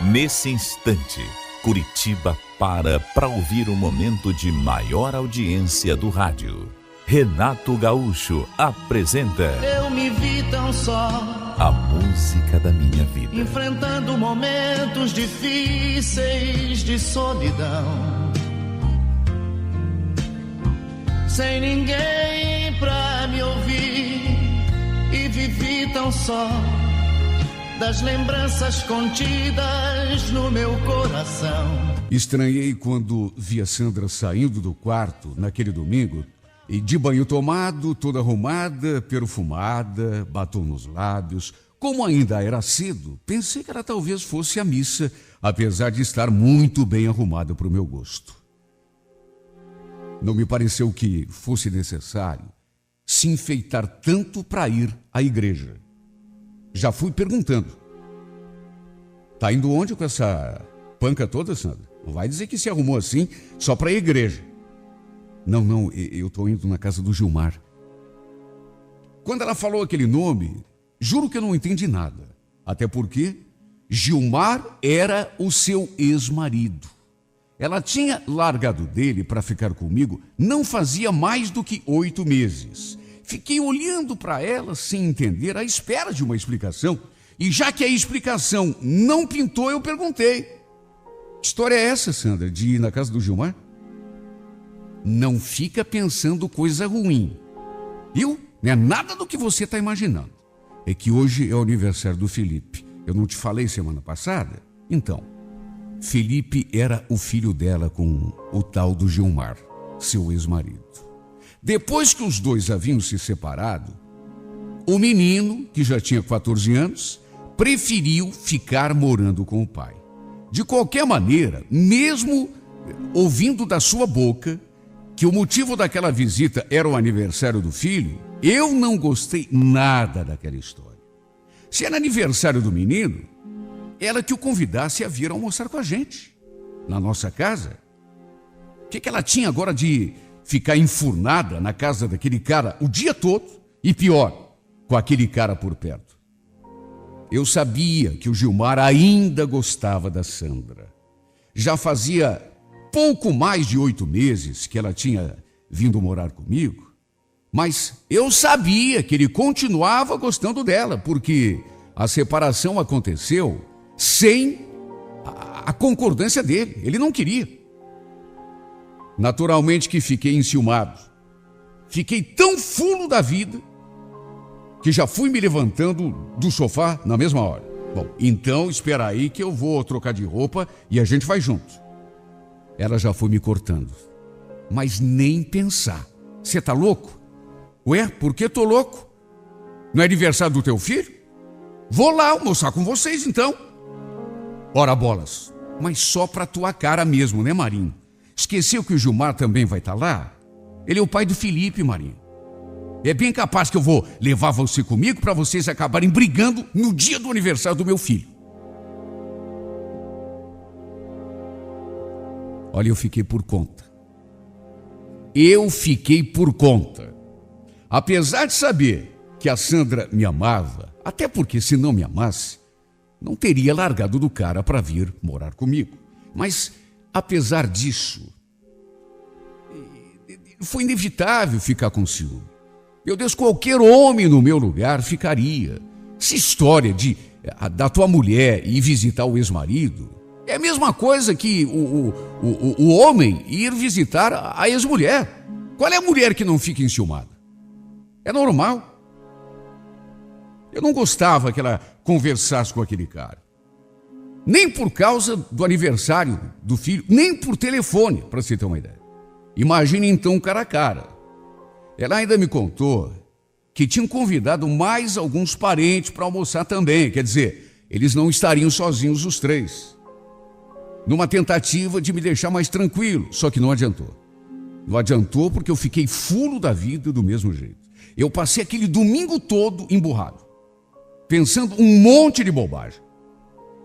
Nesse instante, Curitiba para ouvir o momento de maior audiência do rádio. Renato Gaúcho apresenta Eu me vi tão só, a música da minha vida. enfrentando momentos difíceis de solidão, sem ninguém pra me ouvir, e vivi tão só das lembranças contidas no meu coração. Estranhei quando vi a Sandra saindo do quarto naquele domingo e de banho tomado, toda arrumada, perfumada, batom nos lábios. Como ainda era cedo, pensei que ela talvez fosse à missa, apesar de estar muito bem arrumada para o meu gosto. Não me pareceu que fosse necessário se enfeitar tanto para ir à igreja. Já fui perguntando. Tá indo onde com essa panca toda, Sandra? Não vai dizer que se arrumou assim só para a igreja. Não, eu tô indo na casa do Gilmar. Quando ela falou aquele nome, juro que eu não entendi nada. Até porque Gilmar era o seu ex-marido. Ela tinha largado dele para ficar comigo não fazia mais do que 8 meses. Fiquei olhando para ela sem entender, à espera de uma explicação. E já que a explicação não pintou, eu perguntei. Que história é essa, Sandra, de ir na casa do Gilmar? Não fica pensando coisa ruim. Viu? Não é nada do que você está imaginando. É que hoje é o aniversário do Felipe. Eu não te falei semana passada? Então, Felipe era o filho dela com o tal do Gilmar, seu ex-marido. Depois que os dois haviam se separado, o menino, que já tinha 14 anos, preferiu ficar morando com o pai. De qualquer maneira, mesmo ouvindo da sua boca que o motivo daquela visita era o aniversário do filho, eu não gostei nada daquela história. Se era aniversário do menino, ela que o convidasse a vir almoçar com a gente, na nossa casa. O que ela tinha agora de ficar enfurnada na casa daquele cara o dia todo? E pior, com aquele cara por perto. Eu sabia que o Gilmar ainda gostava da Sandra. Já fazia pouco mais de 8 meses que ela tinha vindo morar comigo, mas eu sabia que ele continuava gostando dela, porque a separação aconteceu sem a concordância dele. Ele não queria. Naturalmente que fiquei enciumado. Fiquei tão fulo da vida que já fui me levantando do sofá na mesma hora. Bom, então espera aí que eu vou trocar de roupa e a gente vai junto. Ela já foi me cortando. Mas nem pensar. Você tá louco? Ué, por que tô louco? Não é aniversário do teu filho? Vou lá almoçar com vocês então. Ora bolas, mas só pra tua cara mesmo, né, Marinho? Esqueceu que o Gilmar também vai estar lá? Ele é o pai do Felipe, Marinho. É bem capaz que eu vou levar você comigo para vocês acabarem brigando no dia do aniversário do meu filho. Olha, eu fiquei por conta. Apesar de saber que a Sandra me amava, até porque se não me amasse, não teria largado do cara para vir morar comigo. Mas, apesar disso, foi inevitável ficar com ciúme. Meu Deus, qualquer homem no meu lugar ficaria. Essa história da tua mulher ir visitar o ex-marido é a mesma coisa que o homem ir visitar a ex-mulher. Qual é a mulher que não fica enciumada? É normal. Eu não gostava que ela conversasse com aquele cara. Nem por causa do aniversário do filho, nem por telefone, para você ter uma ideia. Imagine então cara a cara. Ela ainda me contou que tinham convidado mais alguns parentes para almoçar também. Quer dizer, eles não estariam sozinhos os 3. Numa tentativa de me deixar mais tranquilo, só que não adiantou. Não adiantou porque eu fiquei fulo da vida do mesmo jeito. Eu passei aquele domingo todo emburrado, pensando um monte de bobagem.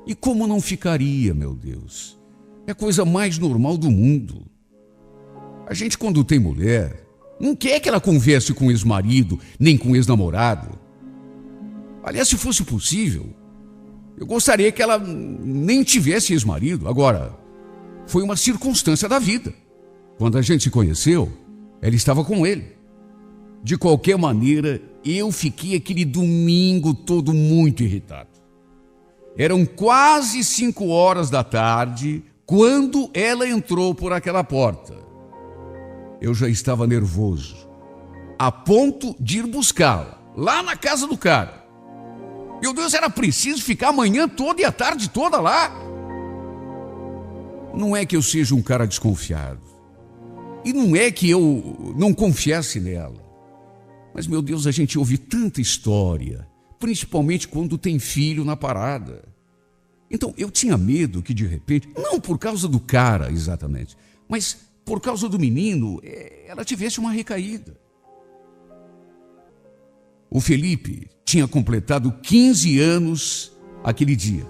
E como não ficaria, meu Deus? É a coisa mais normal do mundo. A gente, quando tem mulher, não quer que ela converse com o ex-marido, nem com o ex-namorado. Aliás, se fosse possível, Eu gostaria que ela nem tivesse ex-marido. Agora, foi uma circunstância da vida. Quando a gente se conheceu, ela estava com ele. De qualquer maneira, eu fiquei aquele domingo todo muito irritado. Eram quase 5 horas da tarde quando ela entrou por aquela porta. Eu já estava nervoso, a ponto de ir buscá-la, lá na casa do cara. Meu Deus, era preciso ficar a manhã toda e a tarde toda lá? Não é que eu seja um cara desconfiado. E não é que eu não confiasse nela. Mas, meu Deus, a gente ouve tanta história, principalmente quando tem filho na parada. Então, eu tinha medo que, de repente, não por causa do cara exatamente, mas por causa do menino, ela tivesse uma recaída. O Felipe tinha completado 15 anos aquele dia.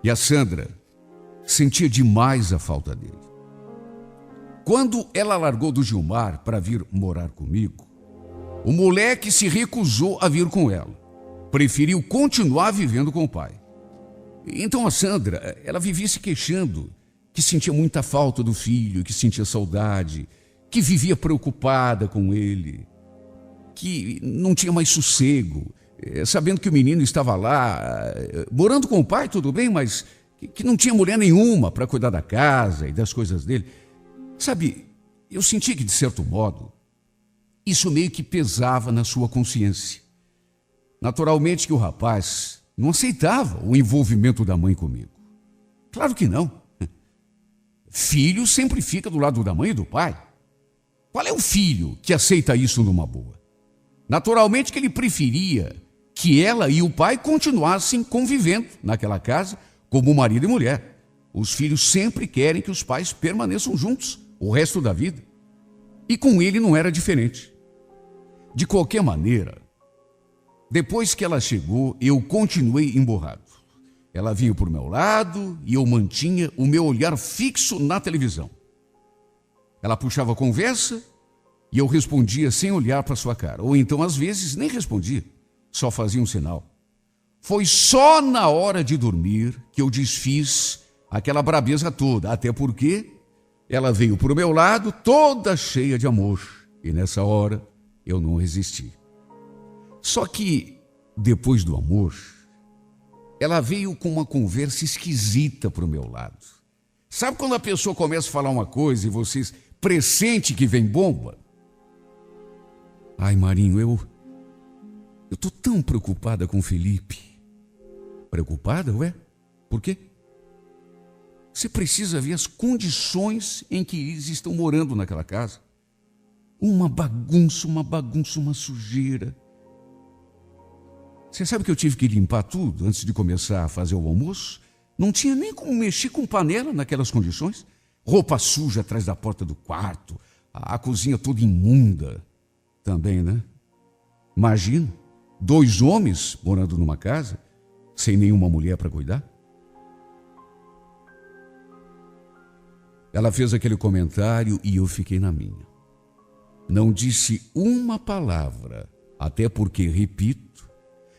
E a Sandra sentia demais a falta dele. Quando ela largou do Gilmar para vir morar comigo, o moleque se recusou a vir com ela. Preferiu continuar vivendo com o pai. Então a Sandra, ela vivia se queixando que sentia muita falta do filho, que sentia saudade, que vivia preocupada com ele, que não tinha mais sossego, sabendo que o menino estava lá, morando com o pai, tudo bem, mas que não tinha mulher nenhuma para cuidar da casa e das coisas dele. Sabe, eu senti que, de certo modo, isso meio que pesava na sua consciência. Naturalmente que o rapaz não aceitava o envolvimento da mãe comigo. Claro que não. Filho sempre fica do lado da mãe e do pai. Qual é o filho que aceita isso numa boa? Naturalmente que ele preferia que ela e o pai continuassem convivendo naquela casa como marido e mulher. Os filhos sempre querem que os pais permaneçam juntos o resto da vida. E com ele não era diferente. De qualquer maneira, depois que ela chegou, eu continuei emburrado. Ela vinha por meu lado e eu mantinha o meu olhar fixo na televisão. Ela puxava a conversa e eu respondia sem olhar para sua cara. Ou então, às vezes, nem respondia, só fazia um sinal. Foi só na hora de dormir que eu desfiz aquela brabeza toda, até porque ela veio para o meu lado toda cheia de amor. E nessa hora eu não resisti. Só que, depois do amor, ela veio com uma conversa esquisita para o meu lado. Sabe quando a pessoa começa a falar uma coisa e você pressente que vem bomba? Ai, Marinho, eu estou tão preocupada com o Felipe. Preocupada, ué? Por quê? Você precisa ver as condições em que eles estão morando naquela casa. Uma bagunça, uma sujeira. Você sabe que eu tive que limpar tudo antes de começar a fazer o almoço? Não tinha nem como mexer com panela naquelas condições. Roupa suja atrás da porta do quarto, a cozinha toda imunda. Também, né? Imagina, 2 homens morando numa casa, sem nenhuma mulher para cuidar. Ela fez aquele comentário e eu fiquei na minha. Não disse uma palavra, até porque, repito,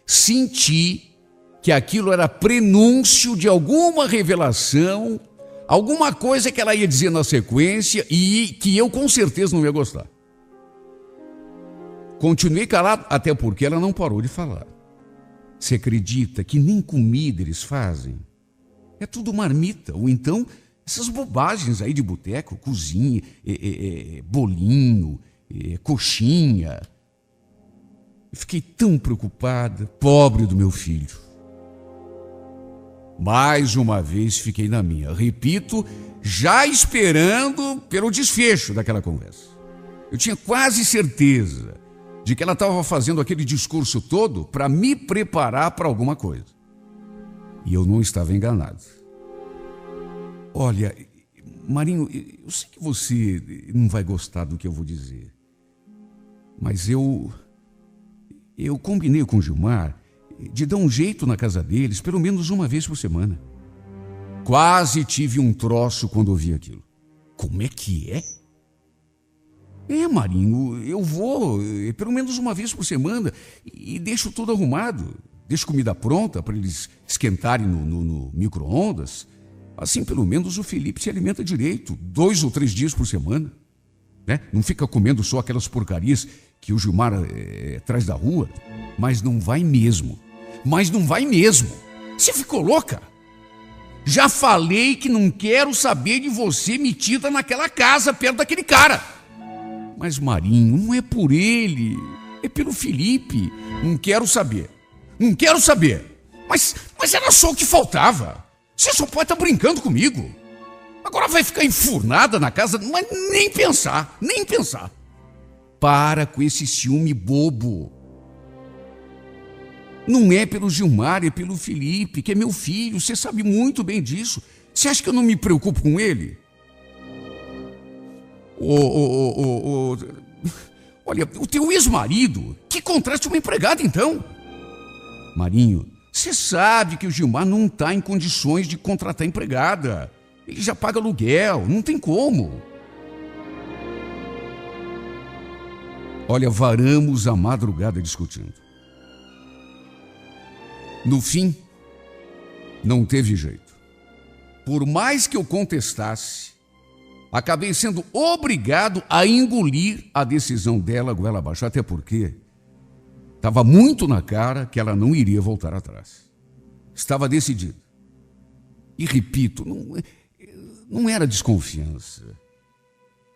senti que aquilo era prenúncio de alguma revelação, alguma coisa que ela ia dizer na sequência e que eu com certeza não ia gostar. Continuei calado, até porque ela não parou de falar. Você acredita que nem comida eles fazem? É tudo marmita, ou então essas bobagens aí de boteco, cozinha, bolinho, coxinha. Eu fiquei tão preocupada, pobre do meu filho. Mais uma vez fiquei na minha, repito, já esperando pelo desfecho daquela conversa. Eu tinha quase certeza de que ela estava fazendo aquele discurso todo para me preparar para alguma coisa. E eu não estava enganado. Olha, Marinho, eu sei que você não vai gostar do que eu vou dizer, mas eu combinei com o Gilmar de dar um jeito na casa deles pelo menos uma vez por semana. Quase tive um troço quando ouvi aquilo. Como é que é? Marinho, eu vou pelo menos uma vez por semana e deixo tudo arrumado. deixo comida pronta para eles esquentarem no micro-ondas. Assim, pelo menos o Felipe se alimenta direito, 2 ou 3 dias por semana. Né? Não fica comendo só aquelas porcarias que o Gilmar traz da rua. Mas não vai mesmo. Você ficou louca? Já falei que não quero saber de você metida naquela casa perto daquele cara. Mas, Marinho, não é por ele, é pelo Felipe. Não quero saber. Mas era só o que faltava. Você só pode estar brincando comigo. Agora vai ficar enfurnada na casa, mas nem pensar. Para com esse ciúme bobo. Não é pelo Gilmar, é pelo Felipe, que é meu filho. Você sabe muito bem disso. Você acha que eu não me preocupo com ele? Olha, o teu ex-marido, que contraste uma empregada então? Marinho, você sabe que o Gilmar não está em condições de contratar empregada. Ele já paga aluguel, não tem como. Olha, varamos a madrugada discutindo. No fim, não teve jeito. Por mais que eu contestasse, acabei sendo obrigado a engolir a decisão dela goela abaixo, até porque estava muito na cara que ela não iria voltar atrás. Estava decidida. E repito, não era desconfiança.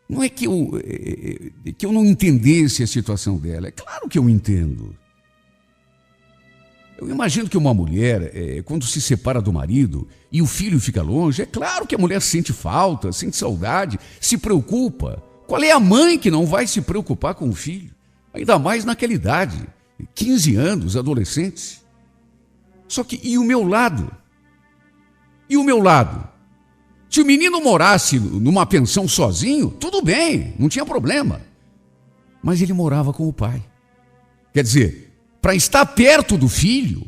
Não é que eu não entendesse a situação dela. É claro que eu entendo. Eu imagino que uma mulher, quando se separa do marido e o filho fica longe, é claro que a mulher sente falta, sente saudade, se preocupa. Qual é a mãe que não vai se preocupar com o filho? Ainda mais naquela idade, 15 anos, adolescentes. Só que, e o meu lado? Se o menino morasse numa pensão sozinho, tudo bem, não tinha problema. Mas ele morava com o pai. Quer dizer, para estar perto do filho,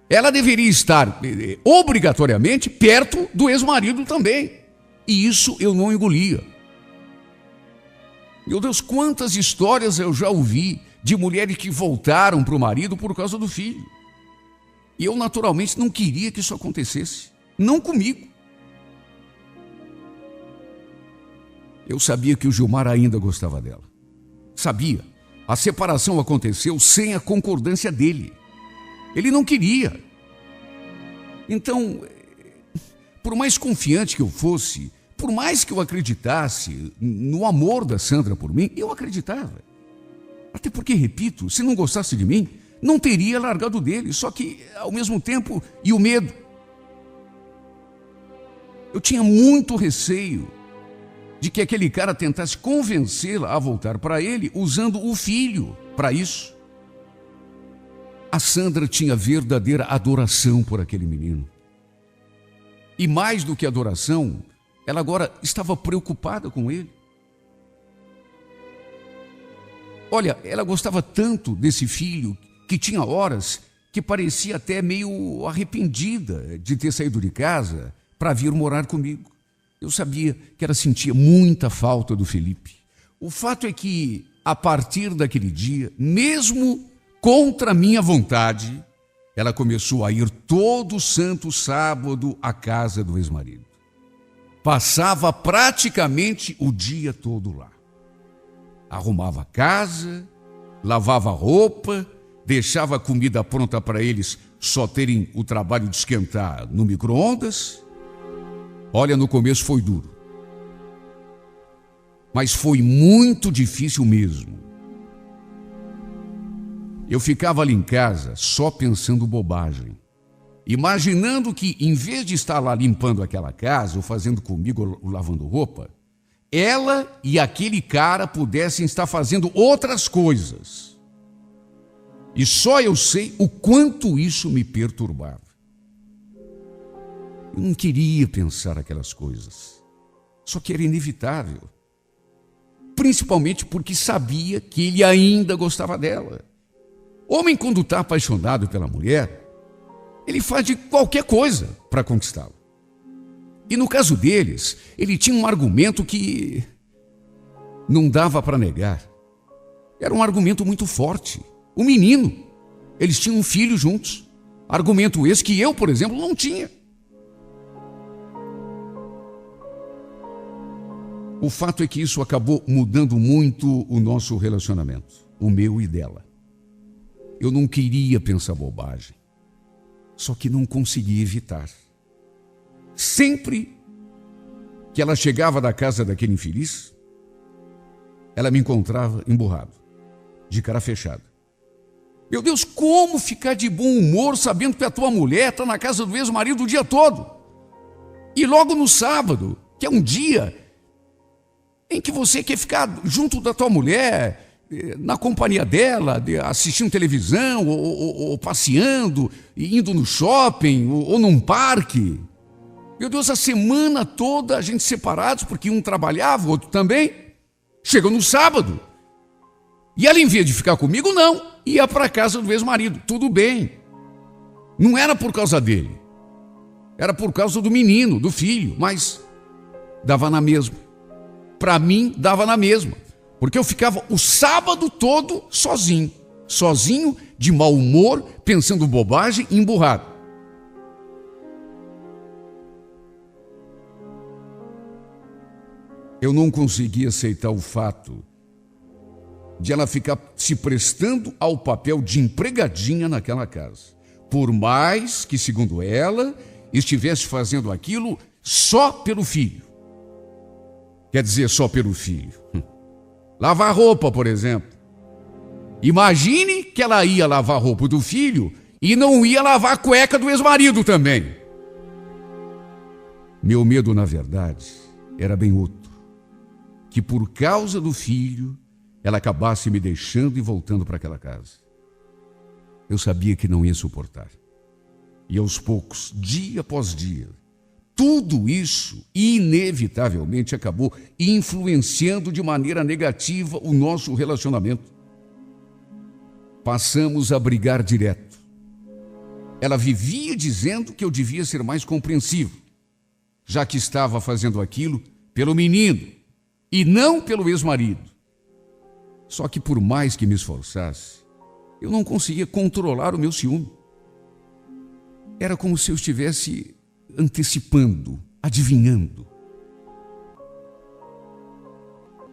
ela deveria estar obrigatoriamente perto do ex-marido também. E isso eu não engolia. Meu Deus, quantas histórias eu já ouvi de mulheres que voltaram para o marido por causa do filho. E eu naturalmente não queria que isso acontecesse. Não comigo. Eu sabia que o Gilmar ainda gostava dela. Sabia. A separação aconteceu sem a concordância dele. Ele não queria. Então, por mais confiante que eu fosse, por mais que eu acreditasse no amor da Sandra por mim, eu acreditava. Até porque, repito, se não gostasse de mim, não teria largado dele. Só que, ao mesmo tempo, e o medo. Eu tinha muito receio de que aquele cara tentasse convencê-la a voltar para ele usando o filho para isso. A Sandra tinha verdadeira adoração por aquele menino. E mais do que adoração, ela agora estava preocupada com ele. Olha, ela gostava tanto desse filho que tinha horas que parecia até meio arrependida de ter saído de casa para vir morar comigo. Eu sabia que ela sentia muita falta do Felipe. O fato é que, a partir daquele dia, mesmo contra minha vontade, ela começou a ir todo santo sábado à casa do ex-marido. Passava praticamente o dia todo lá. Arrumava a casa, lavava a roupa, deixava a comida pronta para eles só terem o trabalho de esquentar no micro-ondas. Olha, no começo foi duro, mas foi muito difícil mesmo. Eu ficava ali em casa só pensando bobagem, imaginando que, em vez de estar lá limpando aquela casa ou fazendo comigo ou lavando roupa, ela e aquele cara pudessem estar fazendo outras coisas. E só eu sei o quanto isso me perturbava. Eu não queria pensar aquelas coisas, só que era inevitável. Principalmente porque sabia que ele ainda gostava dela. Homem, quando está apaixonado pela mulher, ele faz de qualquer coisa para conquistá-la. E no caso deles, ele tinha um argumento que não dava para negar. Era um argumento muito forte. O menino, Eles tinham um filho juntos. Argumento esse que eu, por exemplo, não tinha. O fato é que isso acabou mudando muito o nosso relacionamento, o meu e dela. Eu não queria pensar bobagem, só que não conseguia evitar. Sempre que ela chegava da casa daquele infeliz, ela me encontrava emburrado, de cara fechada. Meu Deus, como ficar de bom humor sabendo que a tua mulher está na casa do ex-marido o dia todo? E logo no sábado, que é um dia em que você quer ficar junto da tua mulher, na companhia dela, assistindo televisão, ou passeando, indo no shopping, ou num parque. Meu Deus, a semana toda a gente separados, porque um trabalhava, o outro também. Chega no sábado. E ela, em vez de ficar comigo, não. Ia para a casa do ex-marido. Tudo bem. Não era por causa dele. Era por causa do menino, do filho. Mas dava na mesma. Para mim, dava na mesma. Porque eu ficava o sábado todo sozinho. Sozinho, de mau humor, pensando bobagem e emburrado. Eu não conseguia aceitar o fato de ela ficar se prestando ao papel de empregadinha naquela casa. Por mais que, segundo ela, estivesse fazendo aquilo só pelo filho. Quer dizer, só pelo filho. Lavar roupa, por exemplo. Imagine que ela ia lavar a roupa do filho e não ia lavar a cueca do ex-marido também. Meu medo, na verdade, era bem outro. Que por causa do filho, ela acabasse me deixando e voltando para aquela casa. Eu sabia que não ia suportar. E aos poucos, dia após dia, tudo isso inevitavelmente acabou influenciando de maneira negativa o nosso relacionamento. Passamos a brigar direto. Ela vivia dizendo que eu devia ser mais compreensivo, já que estava fazendo aquilo pelo menino e não pelo ex-marido. Só que por mais que me esforçasse, eu não conseguia controlar o meu ciúme. Era como se eu estivesse antecipando, adivinhando.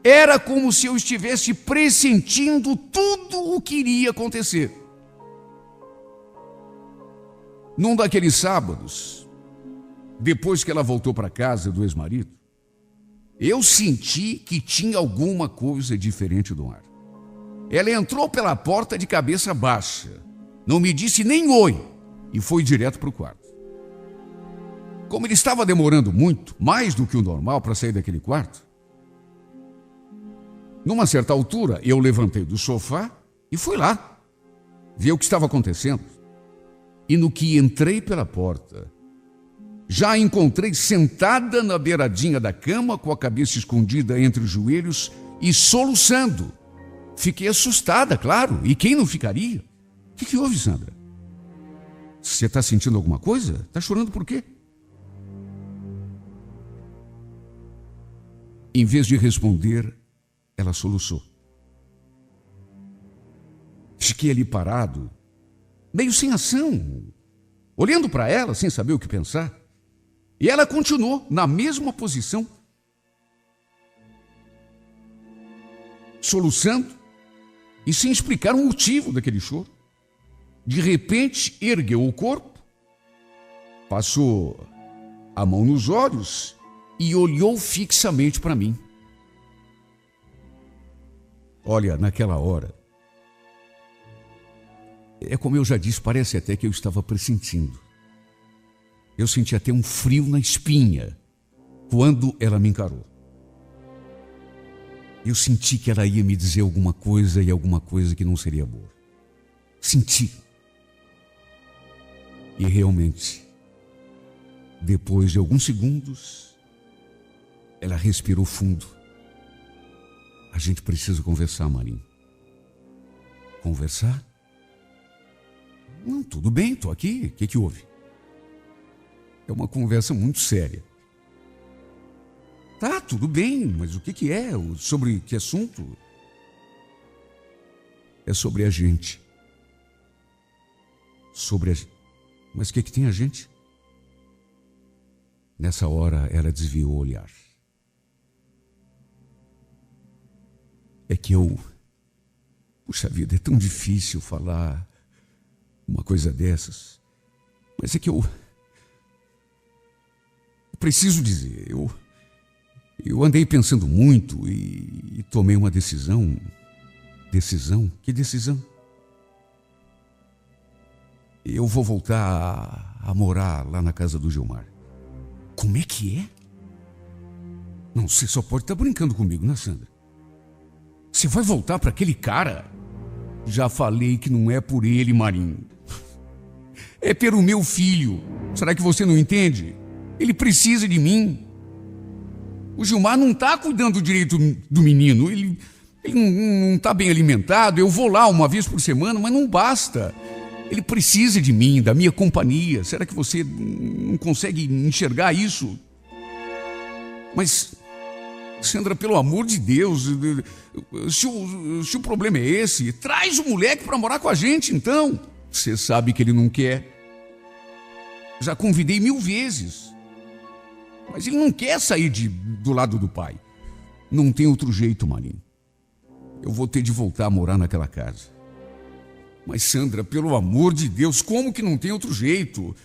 Era como se eu estivesse pressentindo tudo o que iria acontecer. Num daqueles sábados, depois que ela voltou para casa do ex-marido, eu senti que tinha alguma coisa diferente no ar. Ela entrou pela porta de cabeça baixa, não me disse nem oi e foi direto para o quarto. Como ele estava demorando muito, mais do que o normal para sair daquele quarto, numa certa altura eu levantei do sofá e fui lá ver o que estava acontecendo. E no que entrei pela porta, já a encontrei sentada na beiradinha da cama, com a cabeça escondida entre os joelhos e soluçando. Fiquei assustada, claro. E quem não ficaria? O que houve, Sandra? Você está sentindo alguma coisa? Está chorando por quê? Em vez de responder, ela soluçou. Fiquei ali parado, meio sem ação, olhando para ela sem saber o que pensar. E ela continuou na mesma posição, soluçando e sem explicar o motivo daquele choro. De repente, ergueu o corpo, passou a mão nos olhos e olhou fixamente para mim. Olha, naquela hora, é como eu já disse, parece até que eu estava pressentindo. Eu senti até um frio na espinha quando ela me encarou. Eu senti que ela ia me dizer alguma coisa e alguma coisa que não seria boa. Senti. E realmente, depois de alguns segundos, ela respirou fundo. A gente precisa conversar, Marinho. Conversar? Não, tudo bem, estou aqui. O que houve? É uma conversa muito séria. Tá, tudo bem, mas o que é? Sobre que assunto? É sobre a gente. sobre a... Mas o que tem a gente? Nessa hora, ela desviou o olhar. É que puxa vida, é tão difícil falar uma coisa dessas. Mas é que eu preciso dizer, eu andei pensando muito e tomei uma decisão. Decisão? Que decisão? Eu vou voltar a morar lá na casa do Gilmar. Como é que é? Não, você só pode estar brincando comigo, né, Sandra? Você vai voltar para aquele cara? Já falei que não é por ele, Marinho. É pelo meu filho. Será que você não entende? Ele precisa de mim. O Gilmar não está cuidando direito do menino. Ele não está bem alimentado. Eu vou lá uma vez por semana, mas não basta. Ele precisa de mim, da minha companhia. Será que você não consegue enxergar isso? Mas, Sandra, pelo amor de Deus, se o problema é esse, traz o moleque para morar com a gente, então. Você sabe que ele não quer. Já convidei 1000 vezes. Mas ele não quer sair do lado do pai. Não tem outro jeito, Marinho. Eu vou ter de voltar a morar naquela casa. Mas, Sandra, pelo amor de Deus, como que não tem outro jeito?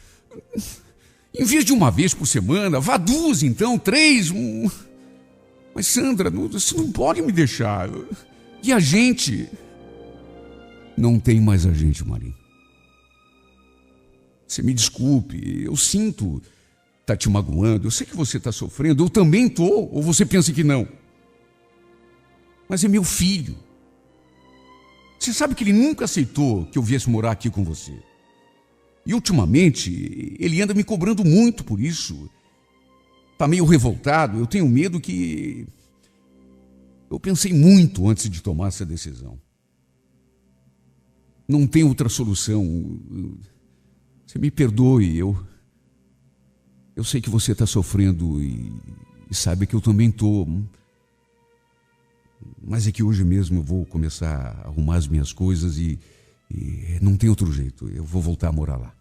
Em vez de uma vez por semana, vá 2, então, 3. Mas, Sandra, você não pode me deixar. E a gente? Não tem mais a gente, Marinho. Você me desculpe, eu sinto tá te magoando, eu sei que você está sofrendo, eu também estou, ou você pensa que não? Mas é meu filho. Você sabe que ele nunca aceitou que eu viesse morar aqui com você. E ultimamente, ele anda me cobrando muito por isso. Está meio revoltado, eu tenho medo que... Eu pensei muito antes de tomar essa decisão. Não tem outra solução. Você me perdoe, eu sei que você está sofrendo e sabe que eu também estou. Mas é que hoje mesmo eu vou começar a arrumar as minhas coisas e não tem outro jeito. Eu vou voltar a morar lá.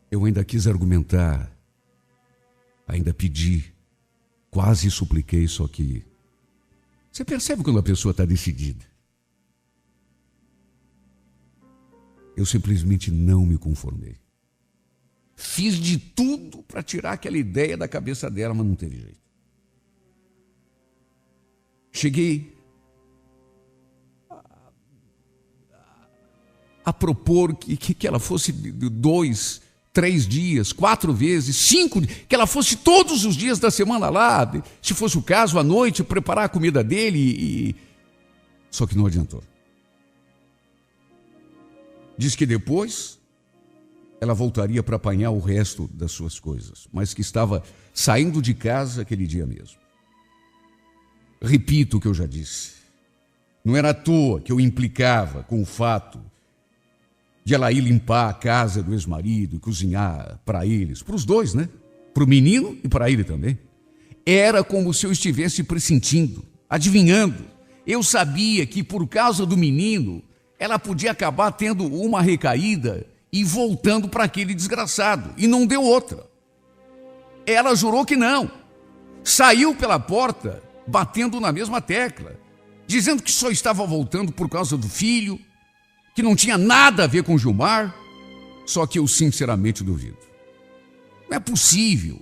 Eu ainda quis argumentar, ainda pedi, quase supliquei, só que... Você percebe quando a pessoa está decidida? Eu simplesmente não me conformei. Fiz de tudo para tirar aquela ideia da cabeça dela, mas não teve jeito. Cheguei a propor que ela fosse 2, 3 dias, 4 vezes, 5, que ela fosse todos os dias da semana lá, se fosse o caso, à noite, preparar a comida dele Só que não adiantou. Diz que depois ela voltaria para apanhar o resto das suas coisas, mas que estava saindo de casa aquele dia mesmo. Repito o que eu já disse. Não era à toa que eu implicava com o fato de ela ir limpar a casa do ex-marido e cozinhar para eles, para os dois, né? Para o menino e para ele também. Era como se eu estivesse pressentindo, adivinhando. Eu sabia que por causa do menino, ela podia acabar tendo uma recaída e voltando para aquele desgraçado. E não deu outra. Ela jurou que não. Saiu pela porta, batendo na mesma tecla, dizendo que só estava voltando por causa do filho, que não tinha nada a ver com Gilmar, só que eu sinceramente duvido. Não é possível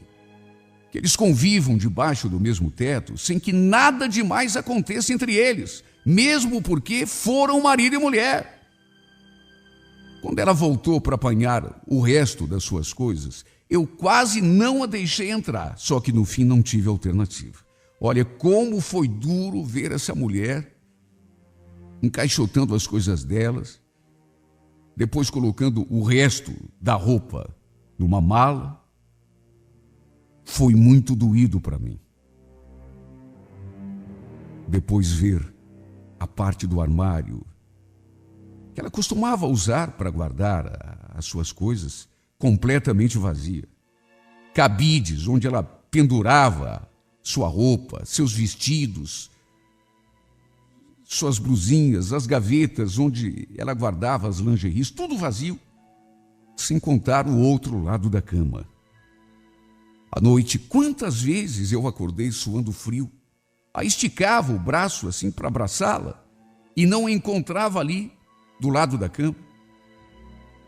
que eles convivam debaixo do mesmo teto sem que nada demais aconteça entre eles, mesmo porque foram marido e mulher. Quando ela voltou para apanhar o resto das suas coisas, eu quase não a deixei entrar, só que no fim não tive alternativa. Olha como foi duro ver essa mulher encaixotando as coisas delas, depois colocando o resto da roupa numa mala. Foi muito doído para mim. Depois ver a parte do armário que ela costumava usar para guardar as suas coisas completamente vazia. Cabides onde ela pendurava sua roupa, seus vestidos, suas blusinhas, as gavetas onde ela guardava as lingeries, tudo vazio, sem contar o outro lado da cama. À noite, quantas vezes eu acordei suando frio, aí esticava o braço assim para abraçá-la e não a encontrava ali do lado da cama.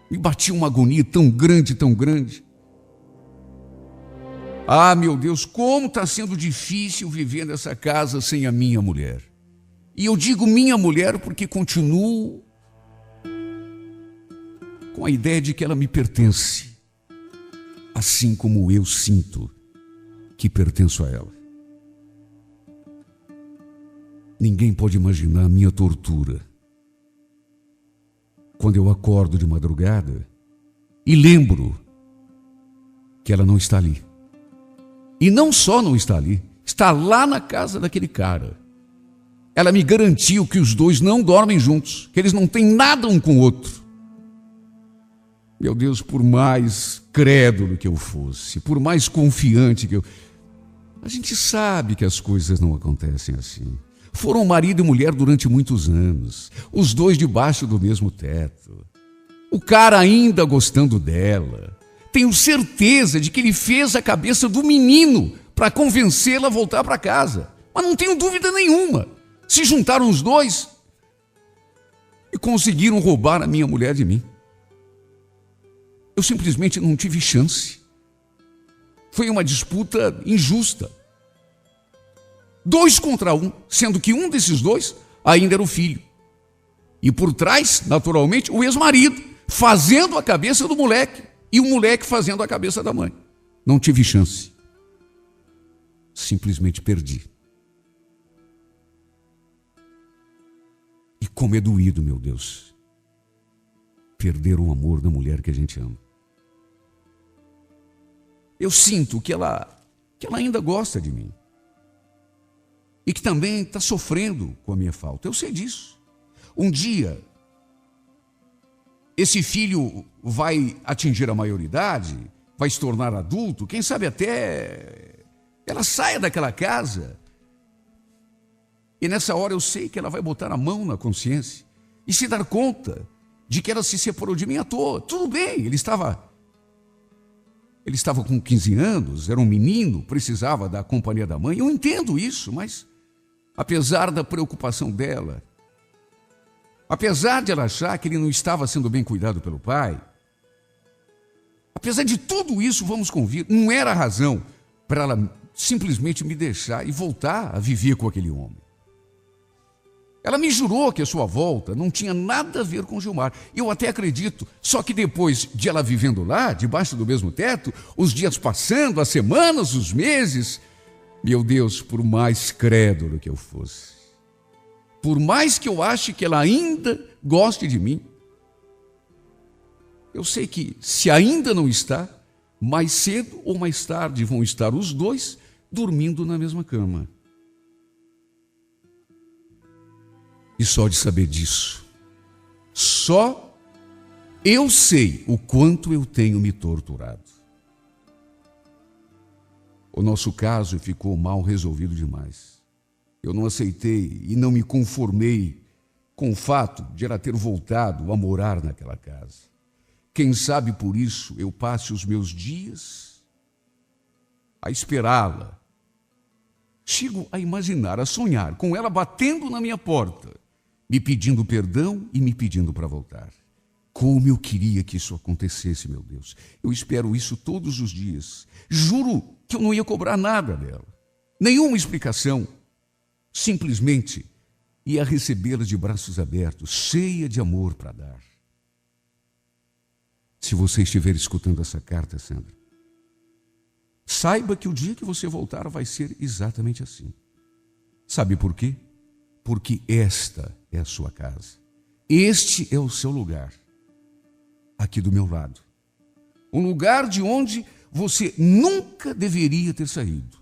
Me batia uma agonia tão grande, tão grande. Ah, meu Deus, como está sendo difícil viver nessa casa sem a minha mulher. E eu digo minha mulher porque continuo com a ideia de que ela me pertence, assim como eu sinto que pertenço a ela. Ninguém pode imaginar a minha tortura quando eu acordo de madrugada e lembro que ela não está ali. E não só não está ali, está lá na casa daquele cara. Ela me garantiu que os dois não dormem juntos, que eles não têm nada um com o outro. Meu Deus, por mais crédulo que eu fosse, por mais confiante que eu... A gente sabe que as coisas não acontecem assim. Foram marido e mulher durante muitos anos, os dois debaixo do mesmo teto. O cara ainda gostando dela. Tenho certeza de que ele fez a cabeça do menino para convencê-la a voltar para casa. Mas não tenho dúvida nenhuma. Se juntaram os dois e conseguiram roubar a minha mulher de mim. Eu simplesmente não tive chance. Foi uma disputa injusta. 2 contra 1, sendo que um desses dois ainda era o filho. E por trás, naturalmente, o ex-marido, fazendo a cabeça do moleque, e o moleque fazendo a cabeça da mãe. Não tive chance. Simplesmente perdi. E como é doído, meu Deus, perder o amor da mulher que a gente ama. Eu sinto que ela ainda gosta de mim. E que também está sofrendo com a minha falta. Eu sei disso. Um dia, esse filho vai atingir a maioridade, vai se tornar adulto, quem sabe até ela saia daquela casa. E nessa hora eu sei que ela vai botar a mão na consciência e se dar conta de que ela se separou de mim à toa. Tudo bem, ele estava com 15 anos, era um menino, precisava da companhia da mãe. Eu entendo isso, mas apesar da preocupação dela, apesar de ela achar que ele não estava sendo bem cuidado pelo pai, apesar de tudo isso, vamos convir, não era razão para ela simplesmente me deixar e voltar a viver com aquele homem. Ela me jurou que a sua volta não tinha nada a ver com Gilmar. Eu até acredito, só que depois de ela vivendo lá, debaixo do mesmo teto, os dias passando, as semanas, os meses, meu Deus, por mais crédulo que eu fosse, por mais que eu ache que ela ainda goste de mim, eu sei que se ainda não está, mais cedo ou mais tarde vão estar os dois dormindo na mesma cama. E só de saber disso, só eu sei o quanto eu tenho me torturado. O nosso caso ficou mal resolvido demais. Eu não aceitei e não me conformei com o fato de ela ter voltado a morar naquela casa. Quem sabe por isso eu passe os meus dias a esperá-la. Chego a imaginar, a sonhar com ela batendo na minha porta, me pedindo perdão e me pedindo para voltar. Como eu queria que isso acontecesse, meu Deus. Eu espero isso todos os dias. Juro que eu não ia cobrar nada dela. Nenhuma explicação. Simplesmente ia recebê-la de braços abertos, cheia de amor para dar. Se você estiver escutando essa carta, Sandra, saiba que o dia que você voltar vai ser exatamente assim. Sabe por quê? Porque esta é a sua casa. Este é o seu lugar. Aqui do meu lado. Um lugar de onde você nunca deveria ter saído.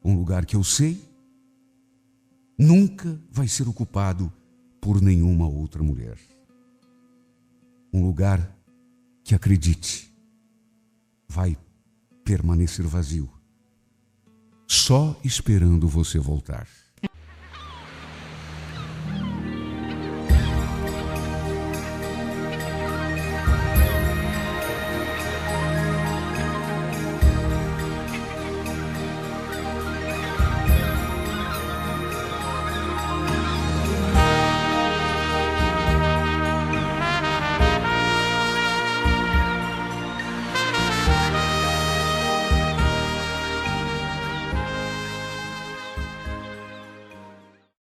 Um lugar que eu sei nunca vai ser ocupado por nenhuma outra mulher. Um lugar que, acredite, vai permanecer vazio só esperando você voltar.